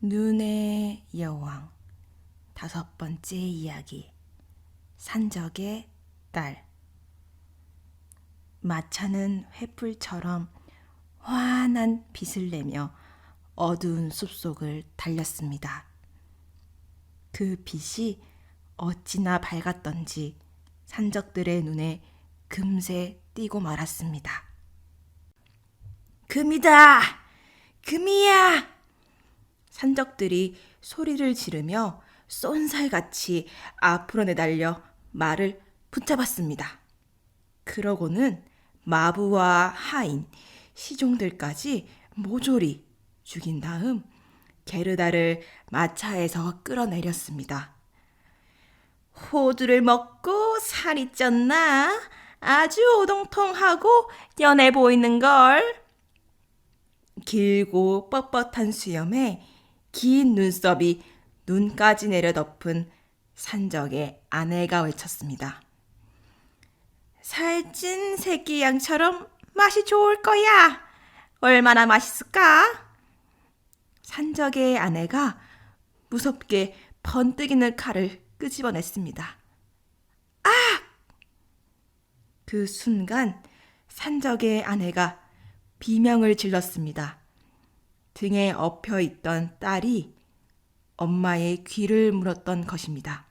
눈의 여왕 다섯 번째 이야기. 산적의 딸. 마차는 횃불처럼 환한 빛을 내며 어두운 숲속을 달렸습니다. 그 빛이 어찌나 밝았던지 산적들의 눈에 금세 띄고 말았습니다. 금이다! 금이야! 산적들이 소리를 지르며 쏜살같이 앞으로 내달려 말을 붙잡았습니다. 그러고는 마부와 하인, 시종들까지 모조리 죽인 다음 게르다를 마차에서 끌어내렸습니다. 호두를 먹고 살이 쪘나? 아주 오동통하고 연해 보이는걸. 길고 뻣뻣한 수염에 긴 눈썹이 눈까지 내려 덮은 산적의 아내가 외쳤습니다. 살찐 새끼 양처럼 맛이 좋을 거야. 얼마나 맛있을까? 산적의 아내가 무섭게 번뜩이는 칼을 끄집어냈습니다. 아! 그 순간 산적의 아내가 비명을 질렀습니다. 등에 엎혀있던 딸이 엄마의 귀를 물었던 것입니다.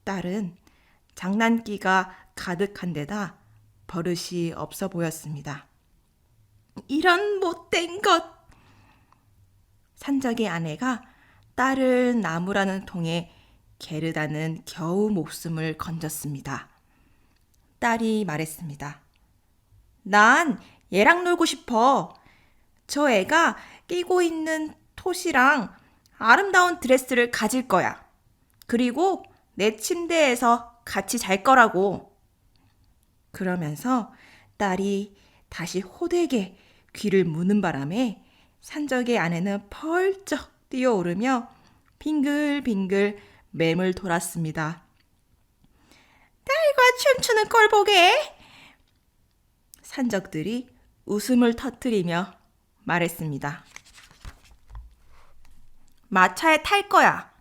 딸은 장난기가 가득한 데다 버릇이 없어 보였습니다. 이런 못된 것! 산적의 아내가 딸을 나무라는 통에 게르다는 겨우 목숨을 건졌습니다. 딸이 말했습니다. 난 얘랑 놀고 싶어. 저 애가 끼고 있는 톳이랑 아름다운 드레스를 가질 거야. 그리고 내 침대에서 같이 잘 거라고. 그러면서 딸이 다시 호되게 귀를 무는 바람에 산적의 아내는 펄쩍 뛰어오르며 빙글빙글 맴을 돌았습니다. 딸과 춤추는 꼴 보게! 산적들이 웃음을 터뜨리며 말했습니다. 마차에 탈 거야.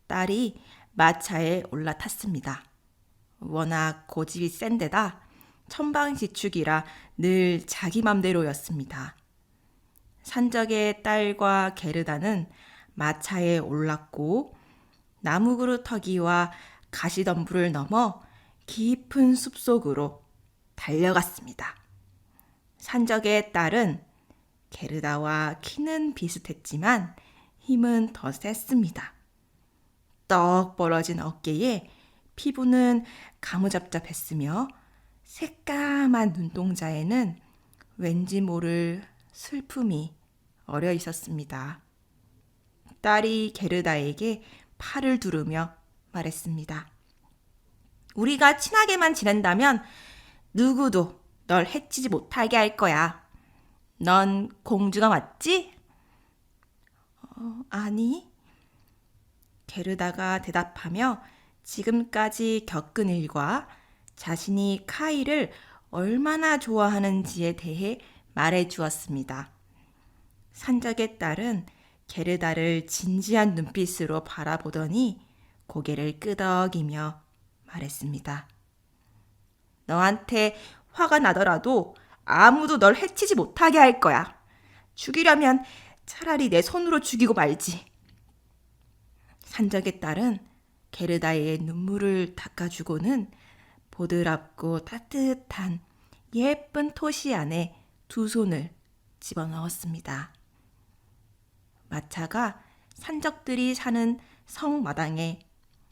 딸이 마차에 올라탔습니다. 워낙 고집이 센 데다 천방지축이라 늘 자기 맘대로였습니다. 산적의 딸과 게르다는 마차에 올랐고 나무그루터기와 가시덤불을 넘어 깊은 숲속으로 달려갔습니다. 산적의 딸은 게르다와 키는 비슷했지만 힘은 더 셌습니다. 떡 벌어진 어깨에 피부는 가무잡잡했으며 새까만 눈동자에는 왠지 모를 슬픔이 어려 있었습니다. 딸이 게르다에게 팔을 두르며 말했습니다. 우리가 친하게만 지낸다면 누구도 널 해치지 못하게 할 거야. 넌 공주가 맞지? 아니. 게르다가 대답하며 지금까지 겪은 일과 자신이 카이를 얼마나 좋아하는지에 대해 말해 주었습니다. 산적의 딸은 게르다를 진지한 눈빛으로 바라보더니 고개를 끄덕이며 말했습니다. 너한테 화가 나더라도 아무도 널 해치지 못하게 할 거야. 죽이려면 차라리 내 손으로 죽이고 말지. 산적의 딸은 게르다의 눈물을 닦아주고는 보드랍고 따뜻한 예쁜 토시 안에 두 손을 집어넣었습니다. 마차가 산적들이 사는 성마당에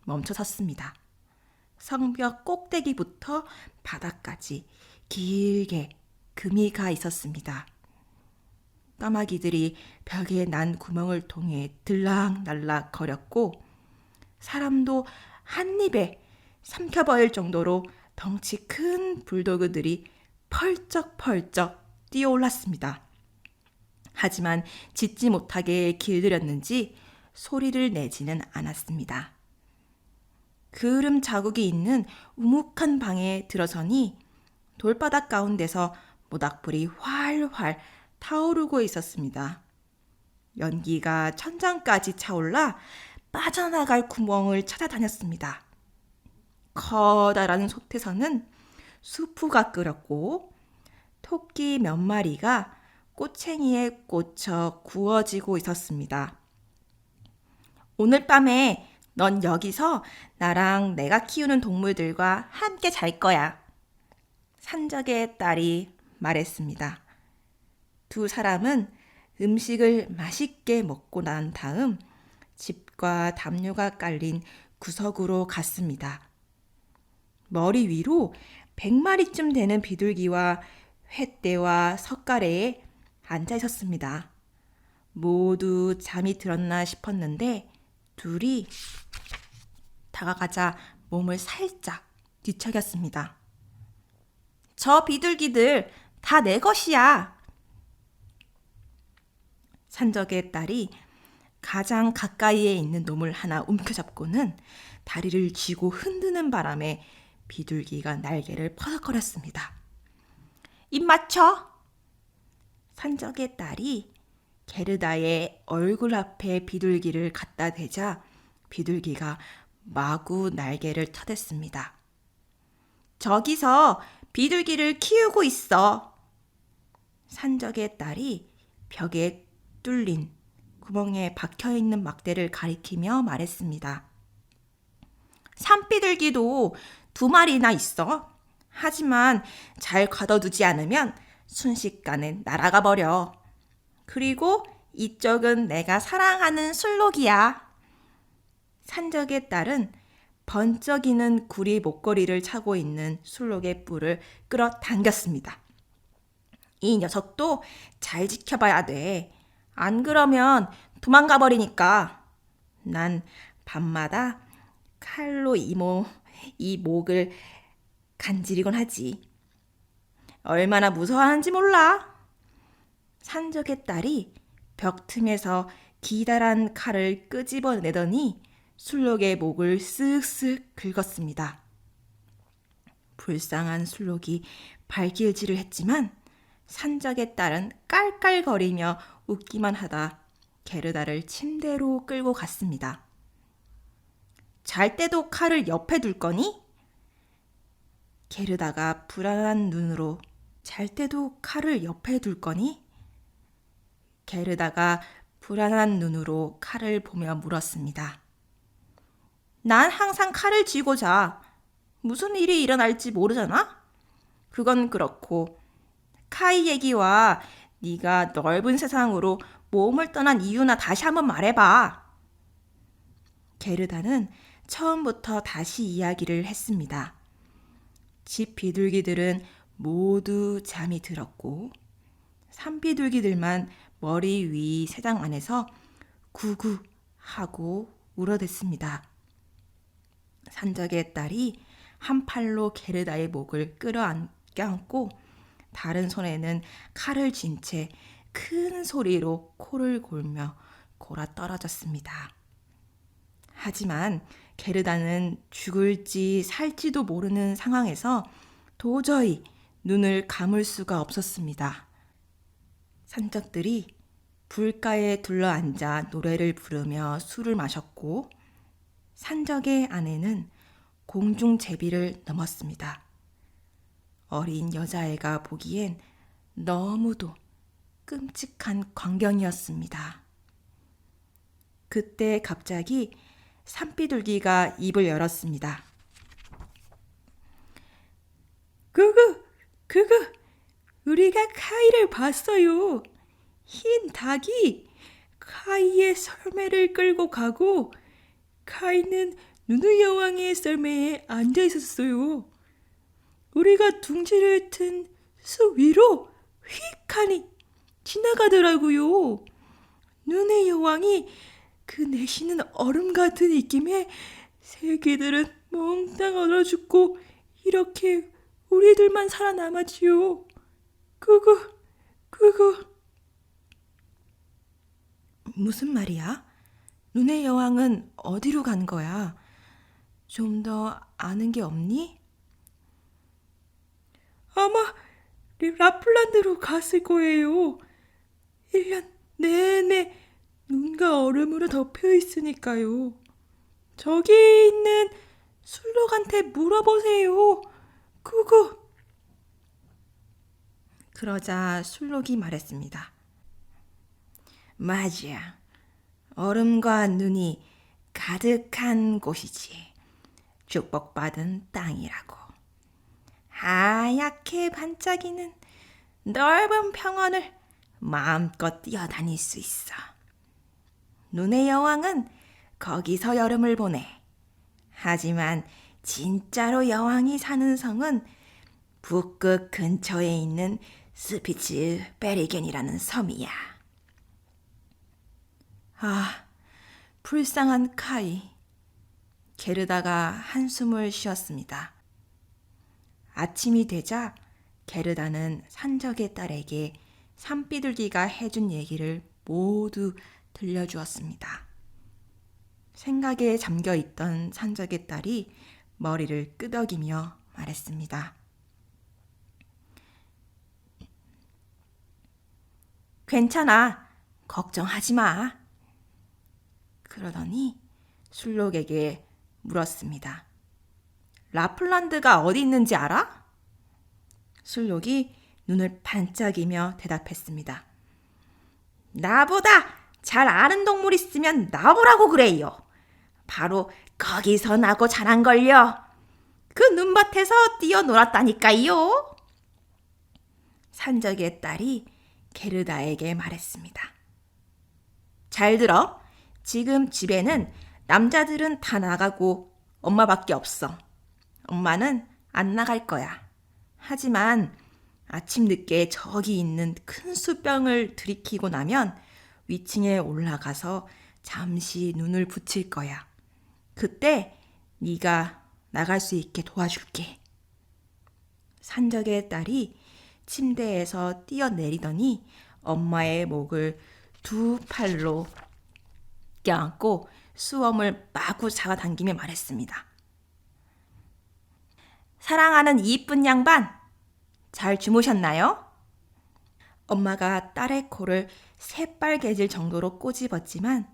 멈춰 섰습니다. 성벽 꼭대기부터 바닥까지 길게 금이 가 있었습니다. 까마귀들이 벽에 난 구멍을 통해 들락날락 거렸고 사람도 한 입에 삼켜버릴 정도로 덩치 큰 불도그들이 펄쩍펄쩍 뛰어올랐습니다. 하지만 짖지 못하게 길들였는지 소리를 내지는 않았습니다. 그을음 자국이 있는 우묵한 방에 들어서니 돌바닥 가운데서 모닥불이 활활 타오르고 있었습니다. 연기가 천장까지 차올라 빠져나갈 구멍을 찾아다녔습니다. 커다란 솥에서는 수프가 끓었고 토끼 몇 마리가 꼬챙이에 꽂혀 구워지고 있었습니다. 오늘 밤에 넌 여기서 나랑 내가 키우는 동물들과 함께 잘 거야. 산적의 딸이 말했습니다. 두 사람은 음식을 맛있게 먹고 난 다음 집과 담요가 깔린 구석으로 갔습니다. 머리 위로 100마리쯤 되는 비둘기와 횃대와 석가래에 앉아 있었습니다. 모두 잠이 들었나 싶었는데 둘이 다가가자 몸을 살짝 뒤척였습니다. 저 비둘기들 다 내 것이야. 산적의 딸이 가장 가까이에 있는 놈을 하나 움켜잡고는 다리를 쥐고 흔드는 바람에 비둘기가 날개를 퍼덕거렸습니다. 입 맞춰! 산적의 딸이 게르다의 얼굴 앞에 비둘기를 갖다 대자 비둘기가 마구 날개를 터댔습니다. 저기서 비둘기를 키우고 있어. 산적의 딸이 벽에 뚫린 구멍에 박혀있는 막대를 가리키며 말했습니다. 산비둘기도 2마리나 있어. 하지만 잘 가둬두지 않으면 순식간에 날아가 버려. 그리고 이쪽은 내가 사랑하는 술록이야. 산적의 딸은 번쩍이는 구리 목걸이를 차고 있는 술록의 뿔을 끌어당겼습니다. 이 녀석도 잘 지켜봐야 돼. 안 그러면 도망가 버리니까. 난 밤마다 칼로 이 목을 간지리곤 하지. 얼마나 무서워하는지 몰라. 산적의 딸이 벽 틈에서 기다란 칼을 끄집어내더니 술록의 목을 쓱쓱 긁었습니다. 불쌍한 술록이 발길질을 했지만 산적의 딸은 깔깔거리며 웃기만 하다 게르다를 침대로 끌고 갔습니다. 잘 때도 칼을 옆에 둘 거니? 게르다가 불안한 눈으로 잘 때도 칼을 옆에 둘 거니? 게르다가 불안한 눈으로 칼을 보며 물었습니다. 난 항상 칼을 쥐고 자. 무슨 일이 일어날지 모르잖아? 그건 그렇고 카이 얘기와 네가 넓은 세상으로 몸을 떠난 이유나 다시 한번 말해봐. 게르다는 처음부터 다시 이야기를 했습니다. 집 비둘기들은 모두 잠이 들었고 산비둘기들만 머리 위 새장 안에서 구구 하고 울어댔습니다. 산적의 딸이 한 팔로 게르다의 목을 끌어안고 다른 손에는 칼을 쥔 채 큰 소리로 코를 골며 골아 떨어졌습니다. 하지만 게르다는 죽을지 살지도 모르는 상황에서 도저히 눈을 감을 수가 없었습니다. 산적들이 불가에 둘러앉아 노래를 부르며 술을 마셨고 산적의 아내는 공중제비를 넘었습니다. 어린 여자애가 보기엔 너무도 끔찍한 광경이었습니다. 그때 갑자기 산비둘기가 입을 열었습니다. 그그 우리가 카이를 봤어요. 흰 닭이 카이의 썰매를 끌고 가고 카이는 누누 여왕의 썰매에 앉아 있었어요. 우리가 둥지를 튼 숲 위로 휙하니 지나가더라고요. 눈의 여왕이 그 내쉬는 얼음 같은 입김에 새끼들은 몽땅 얼어 죽고 이렇게 우리들만 살아남았지요. 그거 무슨 말이야? 눈의 여왕은 어디로 간 거야? 좀 더 아는 게 없니? 아마 라플란드로 갔을 거예요. 1년 내내 여기가 얼음으로 덮여 있으니까요. 저기 있는 술록한테 물어보세요. 구구. 그러자 술록이 말했습니다. 맞아. 얼음과 눈이 가득한 곳이지. 축복받은 땅이라고. 하얗게 반짝이는 넓은 평원을 마음껏 뛰어다닐 수 있어. 눈의 여왕은 거기서 여름을 보내. 하지만 진짜로 여왕이 사는 성은 북극 근처에 있는 스피츠 베리겐이라는 섬이야. 아, 불쌍한 카이. 게르다가 한숨을 쉬었습니다. 아침이 되자 게르다는 산적의 딸에게 산비둘기가 해준 얘기를 모두 들려주었습니다. 생각에 잠겨 있던 산적의 딸이 머리를 끄덕이며 말했습니다. 괜찮아. 걱정하지 마. 그러더니 술록에게 물었습니다. 라플란드가 어디 있는지 알아? 술록이 눈을 반짝이며 대답했습니다. 나보다 잘 아는 동물 있으면 나보라고 그래요. 바로 거기서 나고 자란걸요. 그 눈밭에서 뛰어놀았다니까요. 산적의 딸이 게르다에게 말했습니다. 잘 들어. 지금 집에는 남자들은 다 나가고 엄마밖에 없어. 엄마는 안 나갈 거야. 하지만 아침 늦게 저기 있는 큰 수병을 들이키고 나면 위층에 올라가서 잠시 눈을 붙일 거야. 그때 네가 나갈 수 있게 도와줄게. 산적의 딸이 침대에서 뛰어내리더니 엄마의 목을 두 팔로 껴안고 수염을 마구 잡아당기며 말했습니다. 사랑하는 이쁜 양반, 잘 주무셨나요? 엄마가 딸의 코를 새빨개질 정도로 꼬집었지만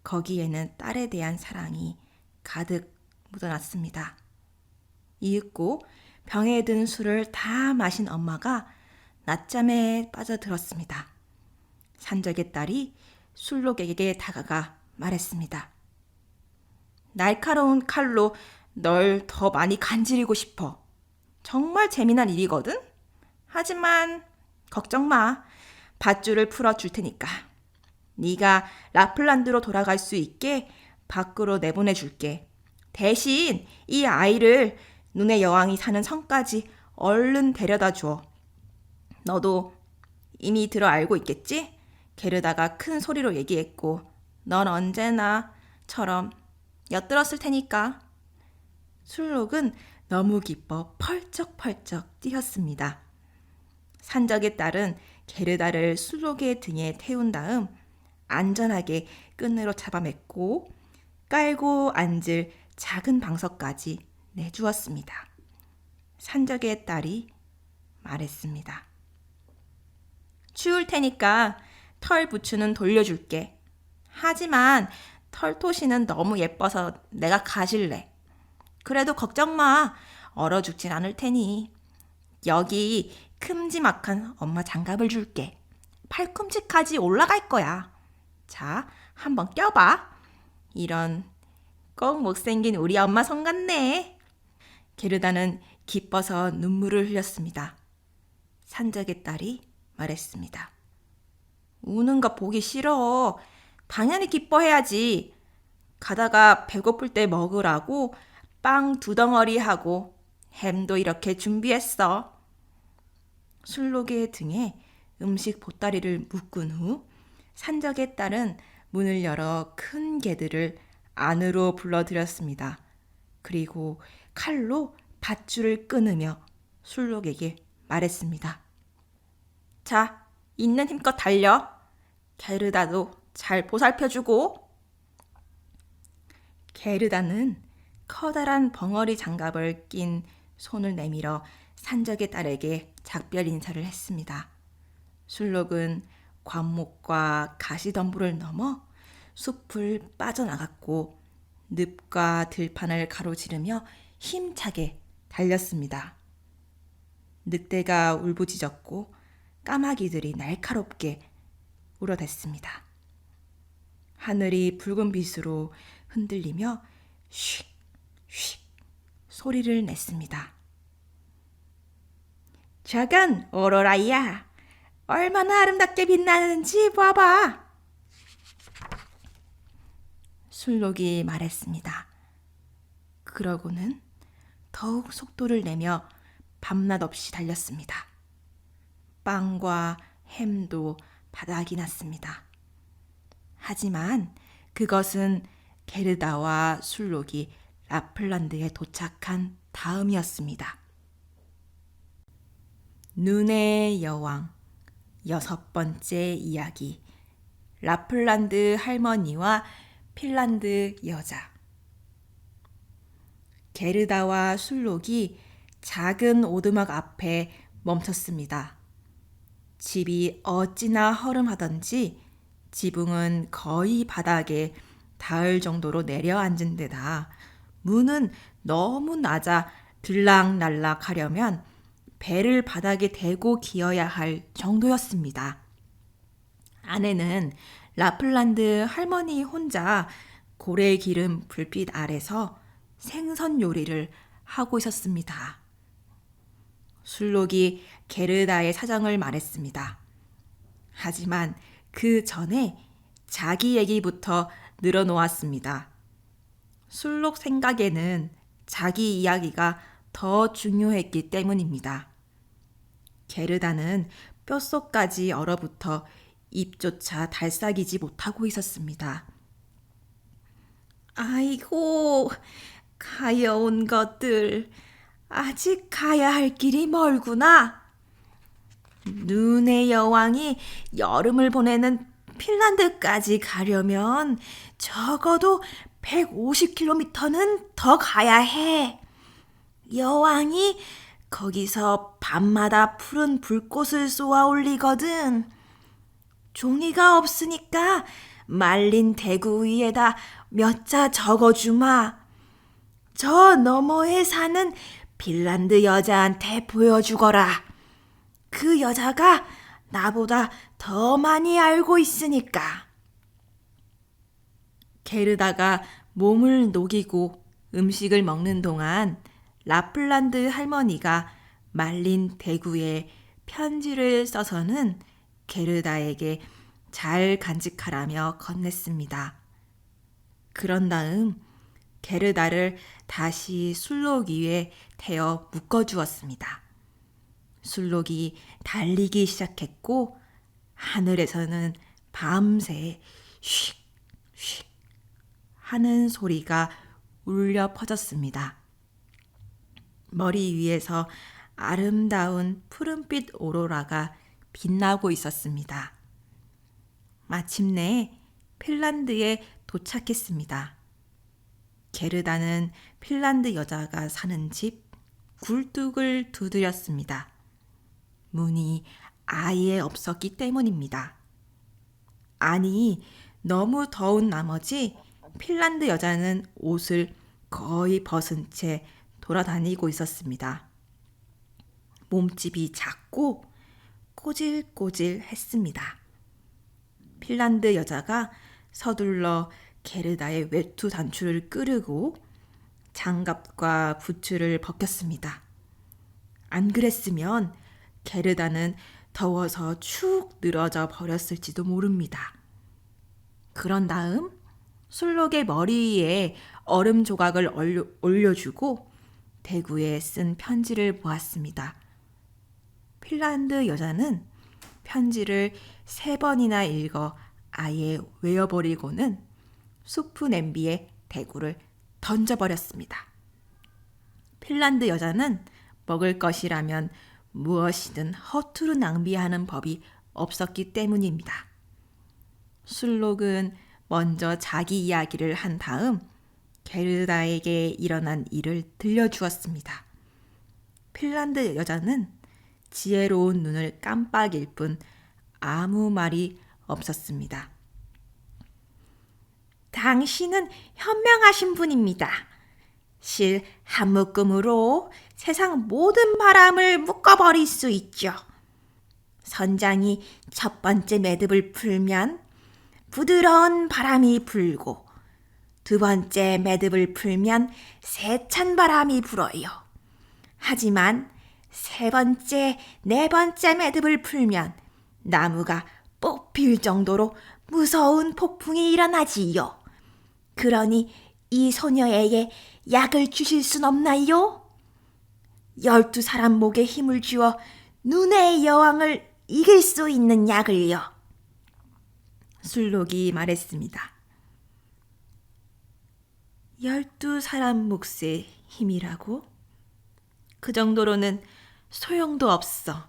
거기에는 딸에 대한 사랑이 가득 묻어났습니다. 이윽고 병에 든 술을 다 마신 엄마가 낮잠에 빠져들었습니다. 산적의 딸이 술록에게 다가가 말했습니다. 날카로운 칼로 널 더 많이 간지리고 싶어. 정말 재미난 일이거든? 하지만 걱정 마. 밧줄을 풀어줄 테니까. 네가 라플란드로 돌아갈 수 있게 밖으로 내보내줄게. 대신 이 아이를 눈의 여왕이 사는 성까지 얼른 데려다 줘. 너도 이미 들어 알고 있겠지? 게르다가 큰 소리로 얘기했고 넌 언제나처럼 엿들었을 테니까. 술록은 너무 기뻐 펄쩍펄쩍 뛰었습니다. 산적의 딸은 게르다를 술록의 등에 태운 다음 안전하게 끈으로 잡아맸고 깔고 앉을 작은 방석까지 내주었습니다. 산적의 딸이 말했습니다. 추울 테니까 털 부츠는 돌려줄게. 하지만 털토시는 너무 예뻐서 내가 가질래. 그래도 걱정 마. 얼어 죽진 않을 테니. 여기 큼지막한 엄마 장갑을 줄게. 팔꿈치까지 올라갈 거야. 자, 한번 껴봐. 이런 꼭 못생긴 우리 엄마 손 같네. 게르다는 기뻐서 눈물을 흘렸습니다. 산적의 딸이 말했습니다. 우는 거 보기 싫어. 당연히 기뻐해야지. 가다가 배고플 때 먹으라고 빵 2덩어리 하고 햄도 이렇게 준비했어. 술록의 등에 음식 보따리를 묶은 후 산적의 딸은 문을 열어 큰 개들을 안으로 불러들였습니다. 그리고 칼로 밧줄을 끊으며 술록에게 말했습니다. 자, 있는 힘껏 달려. 게르다도 잘 보살펴주고. 게르다는 커다란 벙어리 장갑을 낀 손을 내밀어 산적의 딸에게 작별 인사를 했습니다. 술록은 관목과 가시덤불을 넘어 숲을 빠져나갔고 늪과 들판을 가로지르며 힘차게 달렸습니다. 늑대가 울부짖었고 까마귀들이 날카롭게 울어댔습니다. 하늘이 붉은 빛으로 흔들리며 슉, 슉 소리를 냈습니다. 저건 오로라야. 얼마나 아름답게 빛나는지 봐봐. 술록이 말했습니다. 그러고는 더욱 속도를 내며 밤낮 없이 달렸습니다. 빵과 햄도 바닥이 났습니다. 하지만 그것은 게르다와 술록이 라플란드에 도착한 다음이었습니다. 눈의 여왕 6번째 이야기. 라플란드 할머니와 핀란드 여자. 게르다와 술록이 작은 오두막 앞에 멈췄습니다. 집이 어찌나 허름하던지 지붕은 거의 바닥에 닿을 정도로 내려앉은 데다 문은 너무 낮아 들락날락 하려면 배를 바닥에 대고 기어야 할 정도였습니다. 안에는 라플란드 할머니 혼자 고래 기름 불빛 아래서 생선 요리를 하고 있었습니다. 술록이 게르다의 사정을 말했습니다. 하지만 그 전에 자기 얘기부터 늘어놓았습니다. 술록 생각에는 자기 이야기가 더 중요했기 때문입니다. 게르다는 뼛속까지 얼어붙어 입조차 달싹이지 못하고 있었습니다. 아이고, 가여운 것들. 아직 가야 할 길이 멀구나. 눈의 여왕이 여름을 보내는 핀란드까지 가려면 적어도 150km는 더 가야 해. 여왕이 거기서 밤마다 푸른 불꽃을 쏘아 올리거든. 종이가 없으니까 말린 대구 위에다 몇 자 적어주마. 저 너머에 사는 핀란드 여자한테 보여주거라. 그 여자가 나보다 더 많이 알고 있으니까. 게르다가 몸을 녹이고 음식을 먹는 동안 라플란드 할머니가 말린 대구에 편지를 써서는 게르다에게 잘 간직하라며 건넸습니다. 그런 다음 게르다를 다시 술록 위에 태워 묶어주었습니다. 술록이 달리기 시작했고 하늘에서는 밤새 슉, 슉 하는 소리가 울려 퍼졌습니다. 머리 위에서 아름다운 푸른빛 오로라가 빛나고 있었습니다. 마침내 핀란드에 도착했습니다. 게르다는 핀란드 여자가 사는 집 굴뚝을 두드렸습니다. 문이 아예 없었기 때문입니다. 아니, 너무 더운 나머지 핀란드 여자는 옷을 거의 벗은 채 돌아다니고 있었습니다. 몸집이 작고 꼬질꼬질했습니다. 핀란드 여자가 서둘러 게르다의 외투 단추를 끄르고 장갑과 부츠를 벗겼습니다. 안 그랬으면 게르다는 더워서 축 늘어져 버렸을지도 모릅니다. 그런 다음 술록의 머리 위에 얼음 조각을 올려주고 대구에 쓴 편지를 보았습니다. 핀란드 여자는 편지를 3번이나 읽어 아예 외워버리고는 수프 냄비에 대구를 던져버렸습니다. 핀란드 여자는 먹을 것이라면 무엇이든 허투루 낭비하는 법이 없었기 때문입니다. 술록은 먼저 자기 이야기를 한 다음 게르다에게 일어난 일을 들려주었습니다. 핀란드 여자는 지혜로운 눈을 깜빡일 뿐 아무 말이 없었습니다. 당신은 현명하신 분입니다. 실 한 묶음으로 세상 모든 바람을 묶어버릴 수 있죠. 선장이 첫 번째 매듭을 풀면 부드러운 바람이 불고 두 번째 매듭을 풀면 세찬 바람이 불어요. 하지만 세 번째, 네 번째 매듭을 풀면 나무가 뽑힐 정도로 무서운 폭풍이 일어나지요. 그러니 이 소녀에게 약을 주실 순 없나요? 12사람 목에 힘을 주어 눈의 여왕을 이길 수 있는 약을요. 술록이 말했습니다. 12사람 몫의 힘이라고? 그 정도로는 소용도 없어.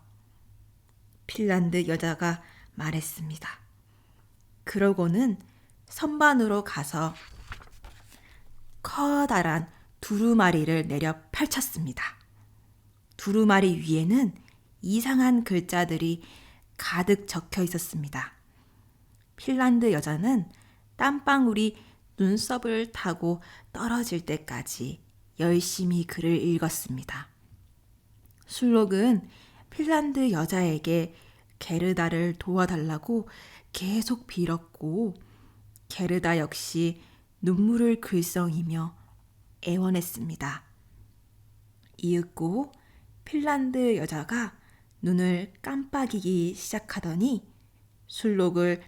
핀란드 여자가 말했습니다. 그러고는 선반으로 가서 커다란 두루마리를 내려 펼쳤습니다. 두루마리 위에는 이상한 글자들이 가득 적혀 있었습니다. 핀란드 여자는 땀방울이 눈썹을 타고 떨어질 때까지 열심히 글을 읽었습니다. 술록은 핀란드 여자에게 게르다를 도와달라고 계속 빌었고 게르다 역시 눈물을 글썽이며 애원했습니다. 이윽고 핀란드 여자가 눈을 깜빡이기 시작하더니 술록을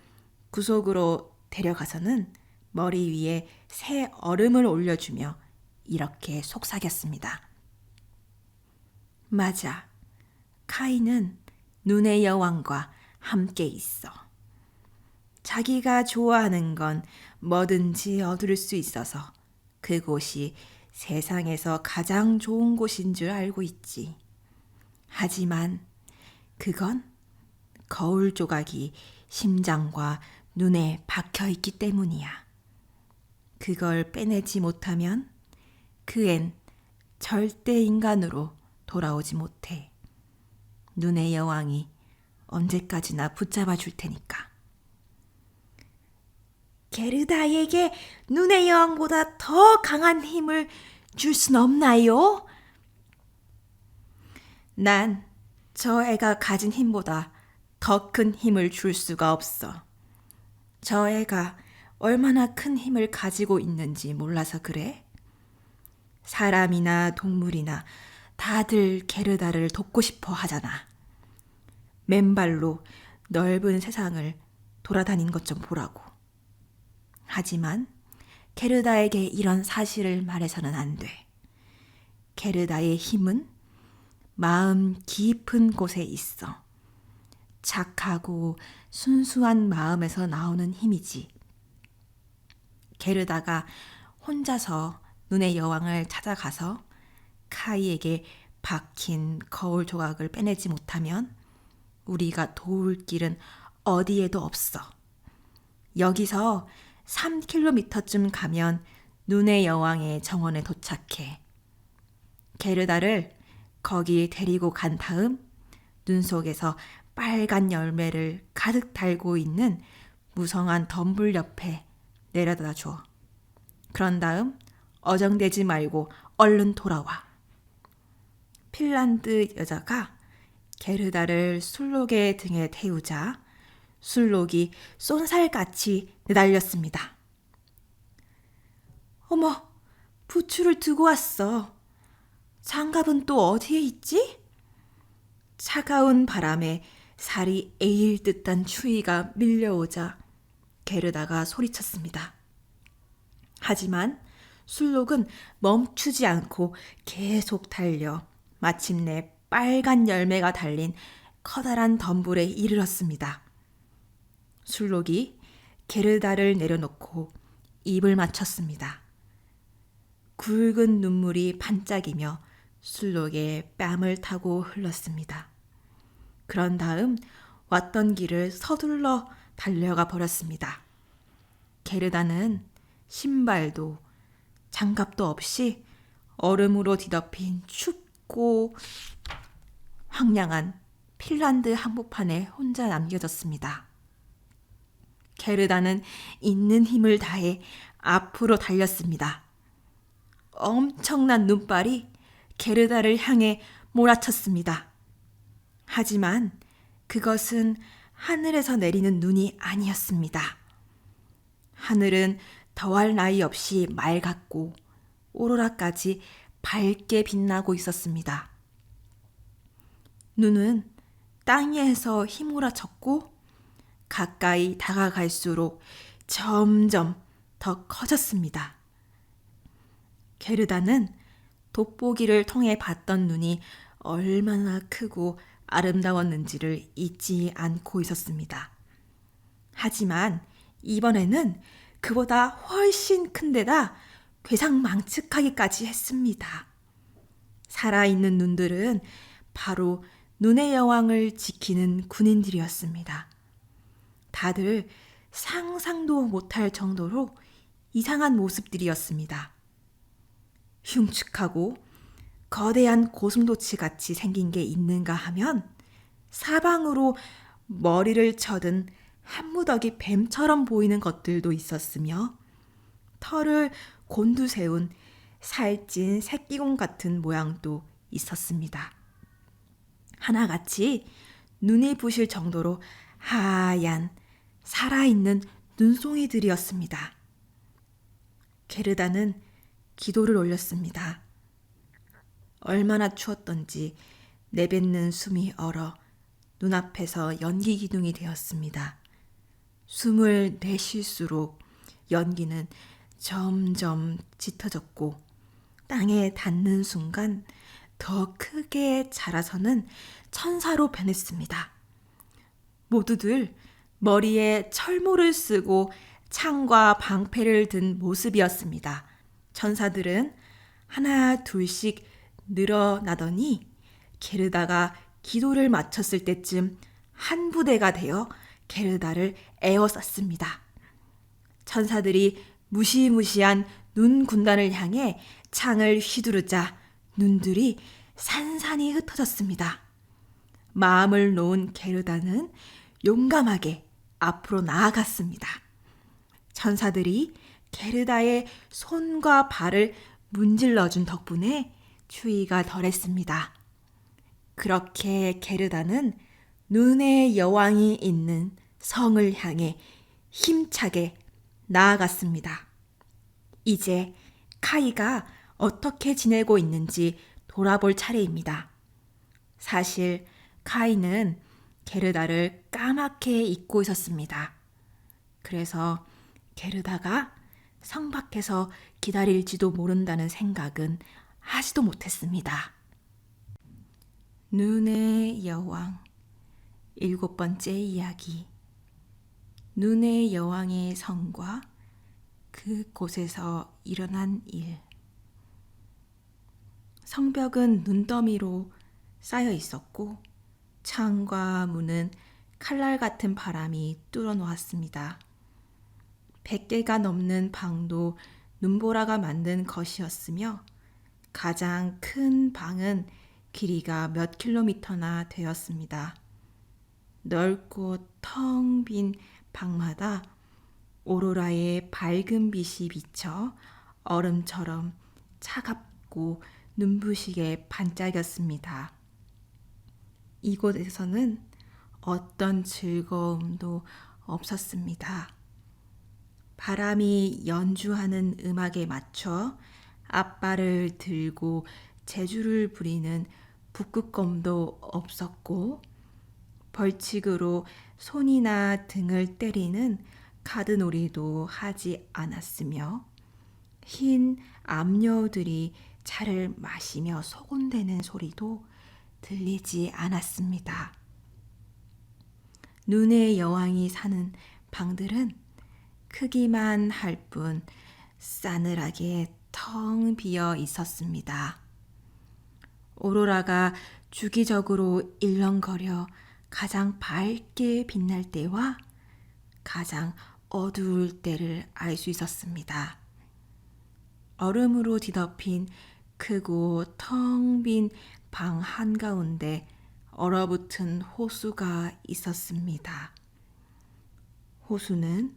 구석으로 데려가서는 머리 위에 새 얼음을 올려주며 이렇게 속삭였습니다. 맞아, 카이는 눈의 여왕과 함께 있어. 자기가 좋아하는 건 뭐든지 얻을 수 있어서 그곳이 세상에서 가장 좋은 곳인 줄 알고 있지. 하지만 그건 거울 조각이 심장과 눈에 박혀 있기 때문이야. 그걸 빼내지 못하면 그 앤 절대 인간으로 돌아오지 못해. 눈의 여왕이 언제까지나 붙잡아 줄 테니까. 게르다에게 눈의 여왕보다 더 강한 힘을 줄 순 없나요? 난 저 애가 가진 힘보다 더 큰 힘을 줄 수가 없어. 저 애가 얼마나 큰 힘을 가지고 있는지 몰라서 그래? 사람이나 동물이나 다들 게르다를 돕고 싶어 하잖아. 맨발로 넓은 세상을 돌아다닌 것 좀 보라고. 하지만 게르다에게 이런 사실을 말해서는 안 돼. 게르다의 힘은 마음 깊은 곳에 있어. 착하고 순수한 마음에서 나오는 힘이지. 게르다가 혼자서 눈의 여왕을 찾아가서 카이에게 박힌 거울 조각을 빼내지 못하면 우리가 도울 길은 어디에도 없어. 여기서 3km쯤 가면 눈의 여왕의 정원에 도착해. 게르다를 거기 데리고 간 다음 눈 속에서 빨간 열매를 가득 달고 있는 무성한 덤불 옆에 내려다 줘. 그런 다음 어정되지 말고 얼른 돌아와. 핀란드 여자가 게르다를 술록의 등에 태우자 술록이 쏜살같이 내달렸습니다. 어머, 부추를 두고 왔어. 장갑은 또 어디에 있지? 차가운 바람에 살이 에일 듯한 추위가 밀려오자 게르다가 소리쳤습니다. 하지만 술록은 멈추지 않고 계속 달려 마침내 빨간 열매가 달린 커다란 덤불에 이르렀습니다. 술록이 게르다를 내려놓고 입을 맞췄습니다. 굵은 눈물이 반짝이며 술록의 뺨을 타고 흘렀습니다. 그런 다음 왔던 길을 서둘러 달려가 버렸습니다. 게르다는 신발도 장갑도 없이 얼음으로 뒤덮인 춥고 황량한 핀란드 한복판에 혼자 남겨졌습니다. 게르다는 있는 힘을 다해 앞으로 달렸습니다. 엄청난 눈발이 게르다를 향해 몰아쳤습니다. 하지만 그것은 하늘에서 내리는 눈이 아니었습니다. 하늘은 더할 나위 없이 맑았고 오로라까지 밝게 빛나고 있었습니다. 눈은 땅 위에서 휘몰아쳤고 가까이 다가갈수록 점점 더 커졌습니다. 게르다는 돋보기를 통해 봤던 눈이 얼마나 크고 아름다웠는지를 잊지 않고 있었습니다. 하지만 이번에는 그보다 훨씬 큰 데다 괴상망측하기까지 했습니다. 살아있는 눈들은 바로 눈의 여왕을 지키는 군인들이었습니다. 다들 상상도 못할 정도로 이상한 모습들이었습니다. 흉측하고 거대한 고슴도치 같이 생긴 게 있는가 하면 사방으로 머리를 쳐든 한 무더기 뱀처럼 보이는 것들도 있었으며 털을 곤두세운 살찐 새끼곰 같은 모양도 있었습니다. 하나같이 눈이 부실 정도로 하얀 살아있는 눈송이들이었습니다. 게르다는 기도를 올렸습니다. 얼마나 추웠던지 내뱉는 숨이 얼어 눈앞에서 연기 기둥이 되었습니다. 숨을 내쉴수록 연기는 점점 짙어졌고 땅에 닿는 순간 더 크게 자라서는 천사로 변했습니다. 모두들 머리에 철모를 쓰고 창과 방패를 든 모습이었습니다. 천사들은 하나 둘씩 늘어나더니 게르다가 기도를 마쳤을 때쯤 한 부대가 되어 게르다를 에워쌌습니다. 천사들이 무시무시한 눈 군단을 향해 창을 휘두르자 눈들이 산산이 흩어졌습니다. 마음을 놓은 게르다는 용감하게 앞으로 나아갔습니다. 천사들이 게르다의 손과 발을 문질러준 덕분에 추위가 덜했습니다. 그렇게 게르다는 눈의 여왕이 있는 성을 향해 힘차게 나아갔습니다. 이제 카이가 어떻게 지내고 있는지 돌아볼 차례입니다. 사실 카이는 게르다를 까맣게 잊고 있었습니다. 그래서 게르다가 성 밖에서 기다릴지도 모른다는 생각은 하지도 못했습니다. 눈의 여왕 7번째 이야기. 눈의 여왕의 성과 그곳에서 일어난 일. 성벽은 눈더미로 쌓여 있었고 창과 문은 칼날 같은 바람이 뚫어놓았습니다. 100개가 넘는 방도 눈보라가 만든 것이었으며 가장 큰 방은 길이가 몇 킬로미터나 되었습니다. 넓고 텅 빈 방마다 오로라의 밝은 빛이 비쳐 얼음처럼 차갑고 눈부시게 반짝였습니다. 이곳에서는 어떤 즐거움도 없었습니다. 바람이 연주하는 음악에 맞춰 앞발을 들고 재주를 부리는 북극곰도 없었고 벌칙으로 손이나 등을 때리는 카드놀이도 하지 않았으며 흰 암여우들이 차를 마시며 소곤대는 소리도 들리지 않았습니다. 눈의 여왕이 사는 방들은 크기만 할 뿐 싸늘하게 텅 비어 있었습니다. 오로라가 주기적으로 일렁거려 가장 밝게 빛날 때와 가장 어두울 때를 알 수 있었습니다. 얼음으로 뒤덮인 크고 텅 빈 방 한가운데 얼어붙은 호수가 있었습니다. 호수는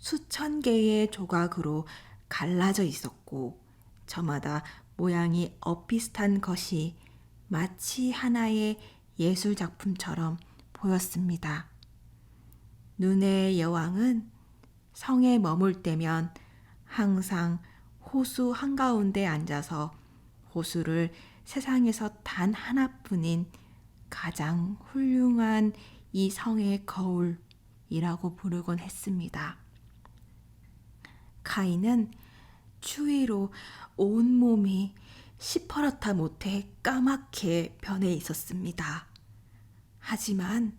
수천 개의 조각으로 갈라져 있었고 저마다 모양이 엇비슷한 것이 마치 하나의 예술 작품처럼 보였습니다. 눈의 여왕은 성에 머물 때면 항상 호수 한가운데 앉아서 호수를 세상에서 단 하나뿐인 가장 훌륭한 이 성의 거울이라고 부르곤 했습니다. 카이는 추위로 온몸이 시퍼렇다 못해 까맣게 변해 있었습니다. 하지만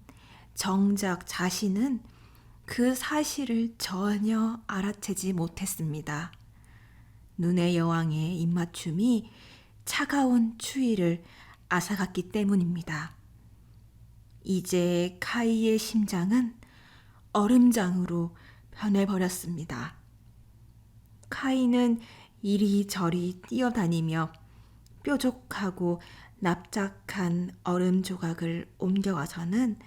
정작 자신은 그 사실을 전혀 알아채지 못했습니다. 눈의 여왕의 입맞춤이 차가운 추위를 앗아갔기 때문입니다. 이제 카이의 심장은 얼음장으로 변해버렸습니다. 카이는 이리저리 뛰어다니며 뾰족하고 납작한 얼음 조각을 옮겨와서는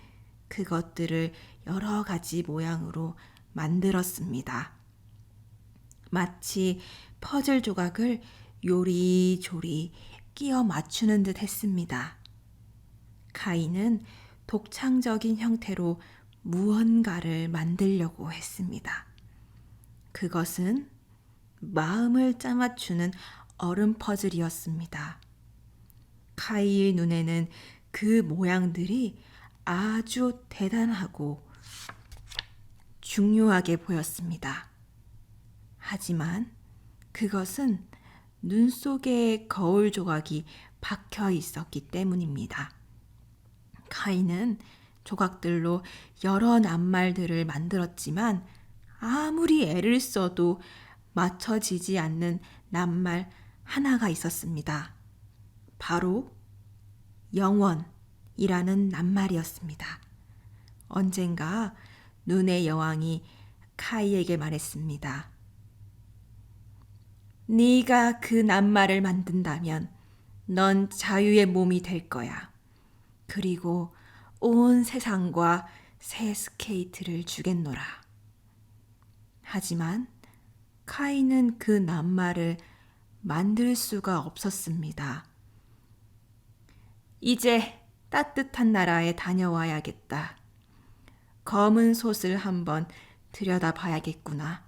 그것들을 여러 가지 모양으로 만들었습니다. 마치 퍼즐 조각을 요리조리 끼워 맞추는 듯 했습니다. 카이는 독창적인 형태로 무언가를 만들려고 했습니다. 그것은 마음을 짜맞추는 얼음 퍼즐이었습니다. 카이의 눈에는 그 모양들이 아주 대단하고 중요하게 보였습니다. 하지만 그것은 눈 속에 거울 조각이 박혀 있었기 때문입니다. 카이는 조각들로 여러 낱말들을 만들었지만 아무리 애를 써도 맞춰지지 않는 낱말 하나가 있었습니다. 바로 영원이라는 낱말이었습니다. 언젠가 눈의 여왕이 카이에게 말했습니다. 네가 그 낱말을 만든다면 넌 자유의 몸이 될 거야. 그리고 온 세상과 새 스케이트를 주겠노라. 하지만 카이는 그 낱말을 만들 수가 없었습니다. 이제 따뜻한 나라에 다녀와야겠다. 검은 솥을 한번 들여다봐야겠구나.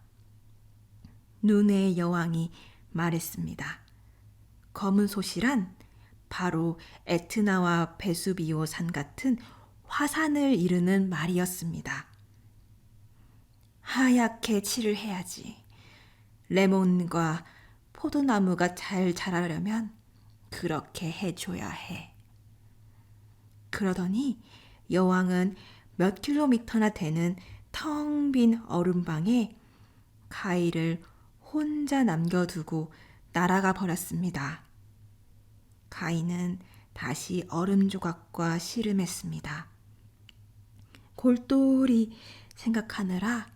눈의 여왕이 말했습니다. 검은 솥이란 바로 에트나와 베수비오 산 같은 화산을 이루는 말이었습니다. 하얗게 칠을 해야지. 레몬과 포도나무가 잘 자라려면 그렇게 해줘야 해. 그러더니 여왕은 몇 킬로미터나 되는 텅 빈 얼음방에 카이를 혼자 남겨두고 날아가 버렸습니다. 카이는 다시 얼음 조각과 씨름했습니다. 골똘히 생각하느라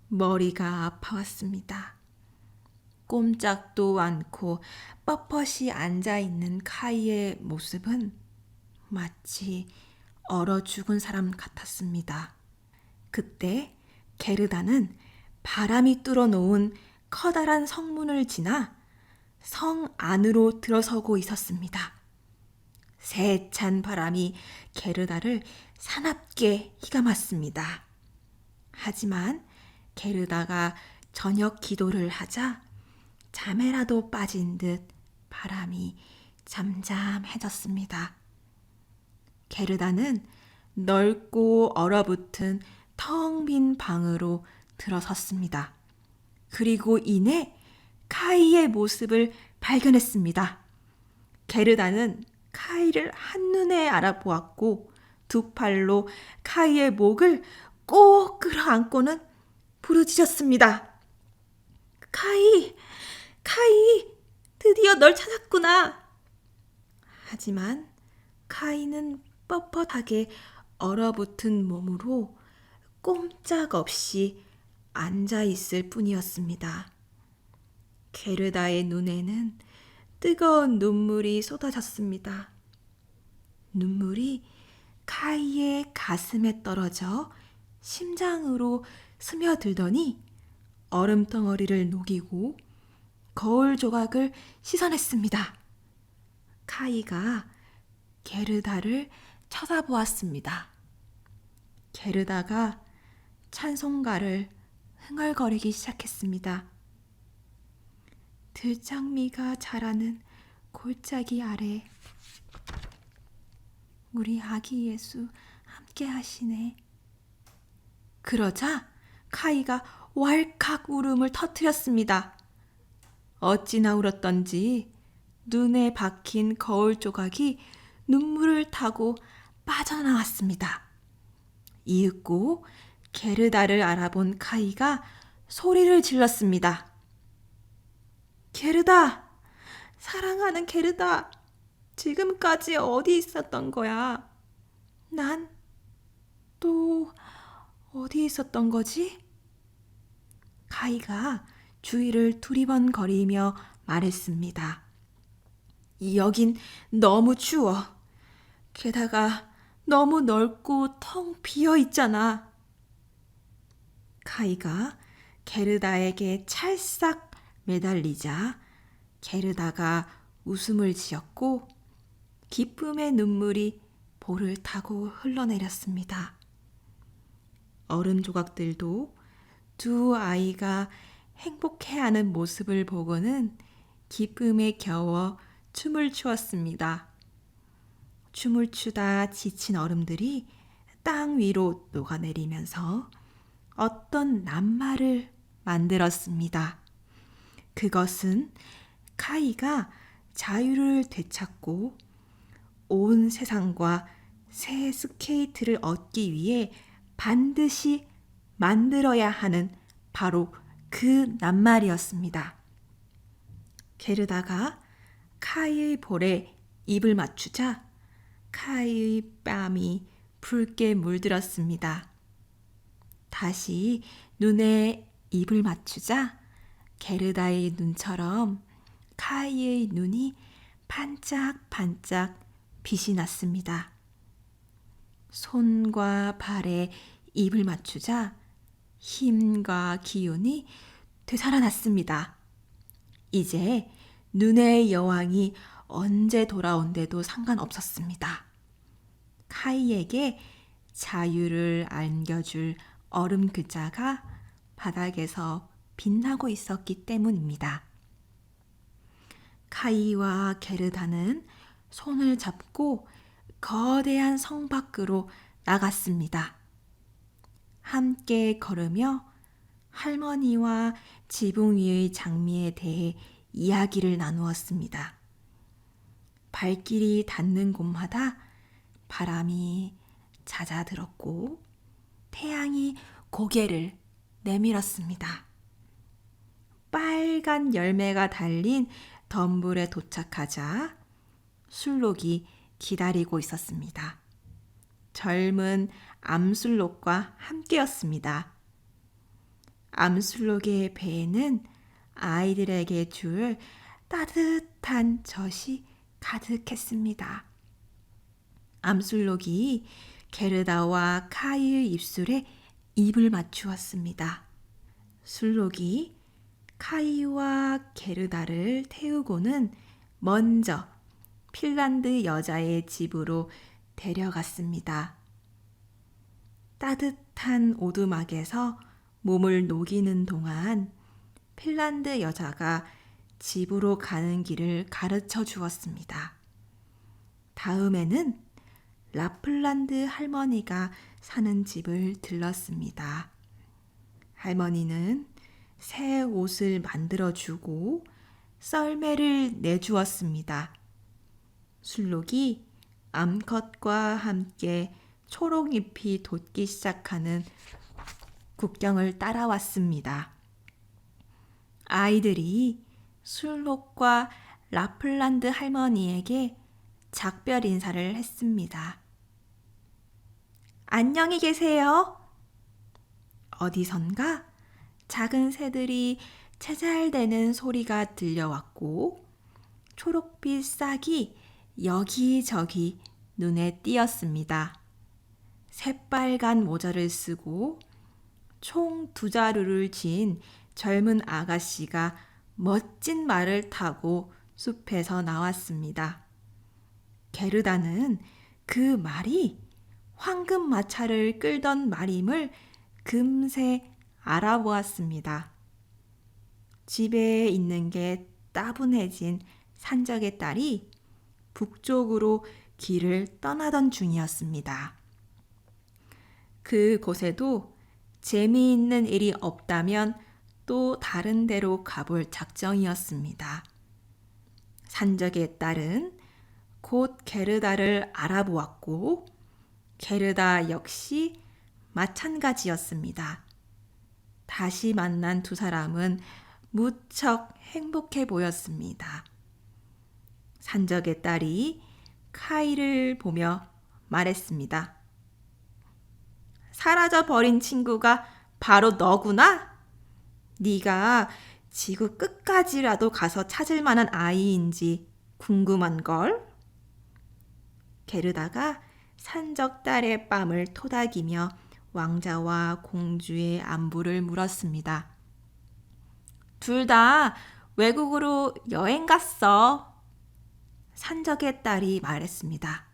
머리가 아파왔습니다. 꼼짝도 않고 뻣뻣이 앉아있는 카이의 모습은 마치 얼어 죽은 사람 같았습니다. 그때 게르다는 바람이 뚫어놓은 커다란 성문을 지나 성 안으로 들어서고 있었습니다. 세찬 바람이 게르다를 사납게 휘감았습니다. 하지만 게르다가 저녁 기도를 하자 잠에라도 빠진 듯 바람이 잠잠해졌습니다. 게르다는 넓고 얼어붙은 텅 빈 방으로 들어섰습니다. 그리고 이내 카이의 모습을 발견했습니다. 게르다는 카이를 한눈에 알아보았고 두 팔로 카이의 목을 꼭 끌어안고는 부르짖었습니다. 카이, 카이, 드디어 널 찾았구나. 하지만 카이는 뻣뻣하게 얼어붙은 몸으로 꼼짝없이 앉아있을 뿐이었습니다. 게르다의 눈에는 뜨거운 눈물이 쏟아졌습니다. 눈물이 카이의 가슴에 떨어져 심장으로 스며들더니 얼음 덩어리를 녹이고 거울 조각을 씻어냈습니다. 카이가 게르다를 쳐다보았습니다. 게르다가 찬송가를 흥얼거리기 시작했습니다. 들장미가 자라는 골짜기 아래 우리 아기 예수 함께 하시네. 그러자 카이가 왈칵 울음을 터뜨렸습니다. 어찌나 울었던지 눈에 박힌 거울 조각이 눈물을 타고 빠져나왔습니다. 이윽고 게르다를 알아본 카이가 소리를 질렀습니다. 게르다! 사랑하는 게르다! 지금까지 어디 있었던 거야? 난 또 어디 있었던 거지? 카이가 주위를 두리번거리며 말했습니다. 여긴 너무 추워. 게다가 너무 넓고 텅 비어 있잖아. 카이가 게르다에게 찰싹 매달리자 게르다가 웃음을 지었고 기쁨의 눈물이 볼을 타고 흘러내렸습니다. 얼음 조각들도 두 아이가 행복해하는 모습을 보고는 기쁨에 겨워 춤을 추었습니다. 춤을 추다 지친 얼음들이 땅 위로 녹아내리면서 어떤 낱말을 만들었습니다. 그것은 카이가 자유를 되찾고 온 세상과 새 스케이트를 얻기 위해 반드시 만들어야 하는 바로 그 낱말이었습니다. 게르다가 카이의 볼에 입을 맞추자 카이의 뺨이 붉게 물들었습니다. 다시 눈에 입을 맞추자 게르다의 눈처럼 카이의 눈이 반짝반짝 빛이 났습니다. 손과 발에 입을 맞추자 힘과 기운이 되살아났습니다. 이제 눈의 여왕이 언제 돌아온데도 상관없었습니다. 카이에게 자유를 안겨줄 얼음 글자가 바닥에서 빛나고 있었기 때문입니다. 카이와 게르다는 손을 잡고 거대한 성 밖으로 나갔습니다. 함께 걸으며 할머니와 지붕 위의 장미에 대해 이야기를 나누었습니다. 발길이 닿는 곳마다 바람이 잦아들었고 태양이 고개를 내밀었습니다. 빨간 열매가 달린 덤불에 도착하자 술록이 기다리고 있었습니다. 젊은 암술록과 함께였습니다. 암술록의 배에는 아이들에게 줄 따뜻한 젖이 가득했습니다. 암술록이 게르다와 카이의 입술에 입을 맞추었습니다. 술록이 카이와 게르다를 태우고는 먼저 핀란드 여자의 집으로 데려갔습니다. 따뜻한 오두막에서 몸을 녹이는 동안 핀란드 여자가 집으로 가는 길을 가르쳐 주었습니다. 다음에는 라플란드 할머니가 사는 집을 들렀습니다. 할머니는 새 옷을 만들어주고 썰매를 내주었습니다. 술록이 암컷과 함께 초록잎이 돋기 시작하는 국경을 따라왔습니다. 아이들이 술록과 라플란드 할머니에게 작별 인사를 했습니다. 안녕히 계세요. 어디선가 작은 새들이 채잘대는 소리가 들려왔고 초록빛 싹이 여기저기 눈에 띄었습니다. 새빨간 모자를 쓰고 총 2자루를 진 젊은 아가씨가 멋진 말을 타고 숲에서 나왔습니다. 게르다는 그 말이 황금 마차를 끌던 말임을 금세 알아보았습니다. 집에 있는 게 따분해진 산적의 딸이 북쪽으로 길을 떠나던 중이었습니다. 그곳에도 재미있는 일이 없다면 또 다른 데로 가볼 작정이었습니다. 산적의 딸은 곧 게르다를 알아보았고 게르다 역시 마찬가지였습니다. 다시 만난 두 사람은 무척 행복해 보였습니다. 산적의 딸이 카이를 보며 말했습니다. 사라져 버린 친구가 바로 너구나? 네가 지구 끝까지라도 가서 찾을 만한 아이인지 궁금한걸? 게르다가 산적 딸의 뺨을 토닥이며 왕자와 공주의 안부를 물었습니다. 둘 다 외국으로 여행 갔어. 산적의 딸이 말했습니다.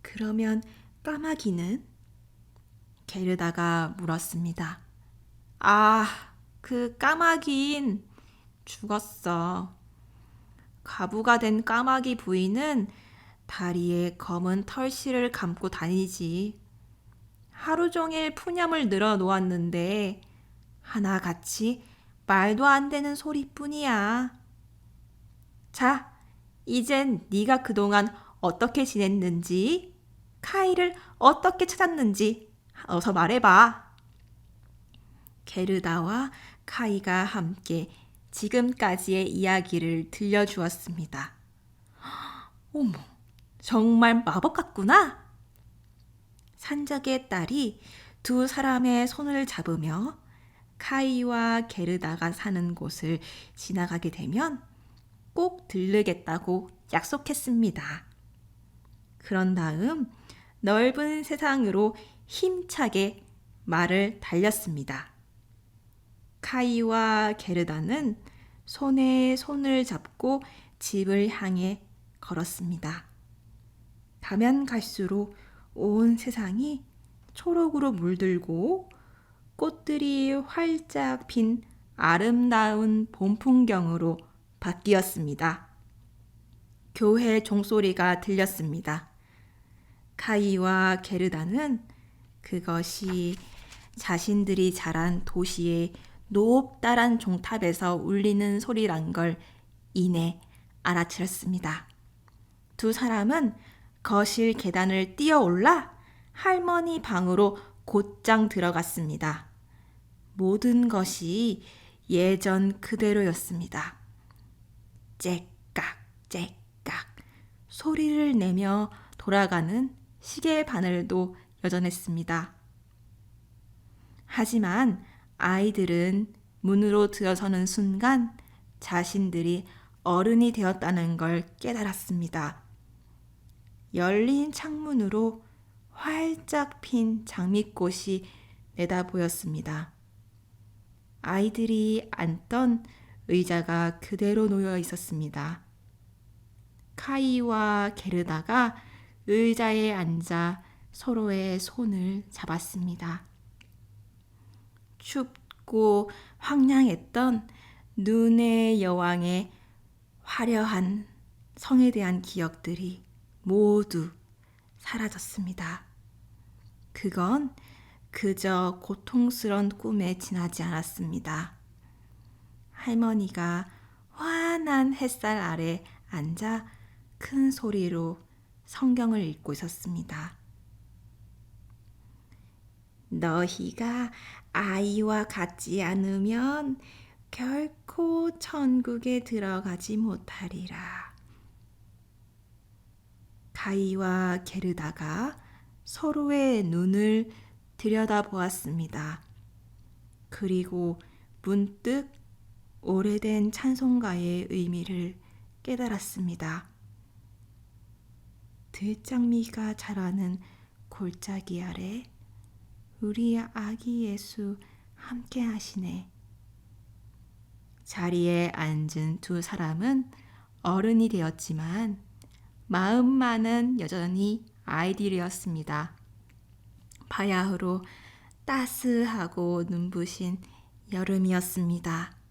그러면 까마귀는? 게르다가 물었습니다. 아, 그 까마귀인 죽었어. 가부가 된 까마귀 부인은 다리에 검은 털실을 감고 다니지. 하루 종일 푸념을 늘어 놓았는데 하나같이 말도 안 되는 소리뿐이야. 자, 이젠 네가 그동안 어떻게 지냈는지, 카이를 어떻게 찾았는지 어서 말해봐. 게르다와 카이가 함께 지금까지의 이야기를 들려주었습니다. 어머, 정말 마법 같구나. 산적의 딸이 두 사람의 손을 잡으며 카이와 게르다가 사는 곳을 지나가게 되면 꼭 들르겠다고 약속했습니다. 그런 다음 넓은 세상으로 힘차게 말을 달렸습니다. 카이와 게르다는 손에 손을 잡고 집을 향해 걸었습니다. 가면 갈수록 온 세상이 초록으로 물들고 꽃들이 활짝 핀 아름다운 봄 풍경으로 바뀌었습니다. 교회 종소리가 들렸습니다. 카이와 게르다는 그것이 자신들이 자란 도시의 높다란 종탑에서 울리는 소리란 걸 이내 알아차렸습니다. 두 사람은 거실 계단을 뛰어올라 할머니 방으로 곧장 들어갔습니다. 모든 것이 예전 그대로였습니다. 째깍 째깍 소리를 내며 돌아가는 시계 바늘도 여전했습니다. 하지만 아이들은 문으로 들어서는 순간 자신들이 어른이 되었다는 걸 깨달았습니다. 열린 창문으로 활짝 핀 장미꽃이 내다 보였습니다. 아이들이 앉던 의자가 그대로 놓여 있었습니다. 카이와 게르다가 의자에 앉아 서로의 손을 잡았습니다. 춥고 황량했던 눈의 여왕의 화려한 성에 대한 기억들이 모두 사라졌습니다. 그건 그저 고통스러운 꿈에 지나지 않았습니다. 할머니가 환한 햇살 아래 앉아 큰 소리로 성경을 읽고 있었습니다. 너희가 아이와 같지 않으면 결코 천국에 들어가지 못하리라. 카이와 게르다가 서로의 눈을 들여다보았습니다. 그리고 문득 오래된 찬송가의 의미를 깨달았습니다. 들장미가 자라는 골짜기 아래 우리 아기 예수 함께 하시네. 자리에 앉은 두 사람은 어른이 되었지만 마음만은 여전히 아이들이었습니다. 바야흐로 따스하고 눈부신 여름이었습니다.